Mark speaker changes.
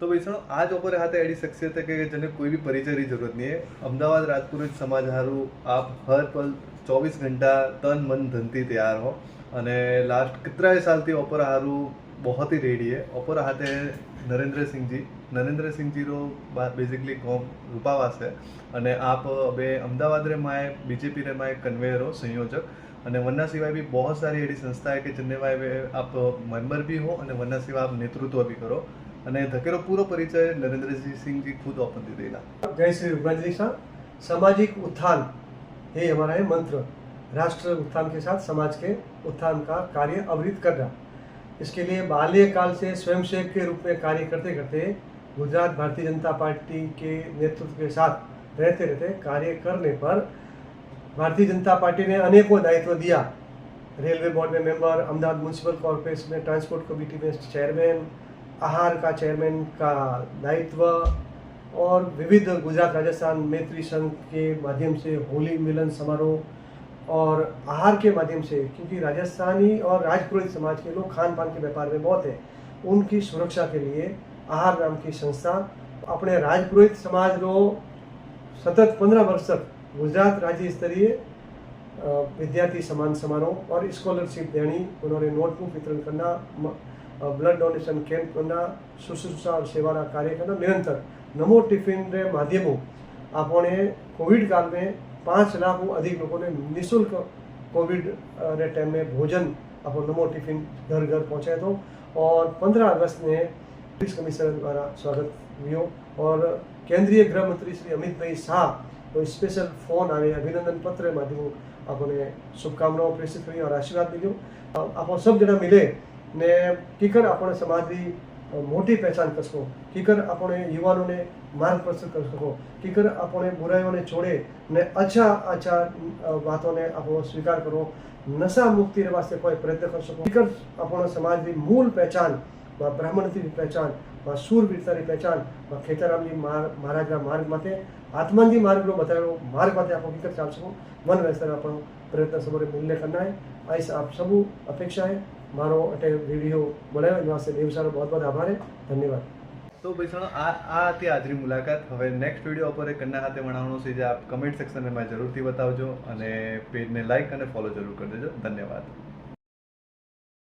Speaker 1: तो वैसा आज ओपर हाथे एडी शख्सियत है कि जने कोई भी परिचय की जरूरत नहीं है। अमदावाद राजपुरोहित समाज हारू आप हर पल 24 घंटा तन मन धन थी तैयार हो। અને લાસ્ટ કેટલાય સાલથી ઓપરા હારું बहुत ही रेडी है। ओपरा हाथे नरेंद्र सिंह जी रो बेसिकली गाँव रूपावास है। અને आप अबे अमदावाद रे माए बीजेपी रे माए कन्वेयर हो संयोजक। અને वरना सिवाय भी बहुत सारी ऐसी संस्था है कि जिनने वाय आप मेंबर भी हो और वरना सिवाय आप नेतृत्व भी करो। અને ધકેરો પૂરો પરિચય नरेंद्र सिंह जी खुद ओपन दे देला।
Speaker 2: जय श्री रुद्राजी शाह। सामाजिक उत्थान ये हमारा है मंत्र। राष्ट्र उत्थान के साथ समाज के उत्थान का कार्य अविरत करना। इसके लिए बाल्यकाल से स्वयंसेवक के रूप में कार्य करते करते गुजरात भारतीय जनता पार्टी के नेतृत्व के साथ रहते रहते कार्य करने पर भारतीय जनता पार्टी ने अनेकों दायित्व दिया। रेलवे बोर्ड में मेंबर, अहमदाबाद म्यूनसिपल कॉर्पोरेशन में ट्रांसपोर्ट कमेटी में चेयरमैन, आहार का चेयरमैन का दायित्व और विविध गुजरात राजस्थान मैत्री संघ के माध्यम से होली मिलन समारोह और आहार के माध्यम से, क्योंकि राजस्थानी और राजपुरोहित समाज के लोग खान पान के व्यापार में बहुत है, उनकी सुरक्षा के लिए आहार नाम की संस्था अपने राजपुरोहित समाज रो सतत 15 वर्ष तक गुजरात राज्य स्तरीय विद्यार्थी सम्मान समारोह और स्कॉलरशिप देनी, उन्होंने नोटबुक वितरण करना, ब्लड डोनेशन कैंप करना, शुश्रूषा और सेवा कार्य करना निरंतर। नमो टिफिन रे माध्यमों आपने कोविड काल में 5 लाख अधिक लोगों ने निःशुल्क कोविड रे टाइम में भोजन आप नमो टिफिन घर घर पहुँचाए तो। और 15 अगस्त ने पुलिस कमिश्नर द्वारा स्वागत हुआ और केंद्रीय गृह मंत्री श्री अमित भाई शाह तो स्पेशल फोन आए, अभिनंदन पत्र माध्यमों आपने शुभकामनाओं प्रेषित हुई और आशीर्वाद मिलो। आप सब जना मिले ने कीकर अपने समाज की मोटी पहचान कर सको, कीकर अपने युवाओं ने मार्ग प्रस्तुत कर सको, कीकर अपने बुराइयों ने छोड़े ने अच्छा अच्छा बातों ने आप स्वीकार करो, नशा मुक्ति वास्ते कोई प्रयत्न कर सको, कीकर अपने समाज की मूल पहचान ब्राह्मण की पहचान शूरवीरता की पहचान खेताराम जी महाराज मार्ग माथे आत्मान जी मार्ग नो बतायो मार्ग माथे आप कीकर चाल सको। मन वैसे अपन प्रयत्न सबरे मिलने करना है, ऐसा आप सब अपेक्षा है। मारो अटे वीडियो बनाया एना वास्ते देवसारो बहुत बहुत आभार है, धन्यवाद।
Speaker 1: तो भाई सुनो आ थी आजरी मुलाकात। हवे नेक्स्ट वीडियो पर कन्ना हाथे वणावणो छे जे आप कमेंट सेक्शन में जरूर थी बतावजो और पेज ने लाइक और फॉलो जरूर कर देजो। धन्यवाद।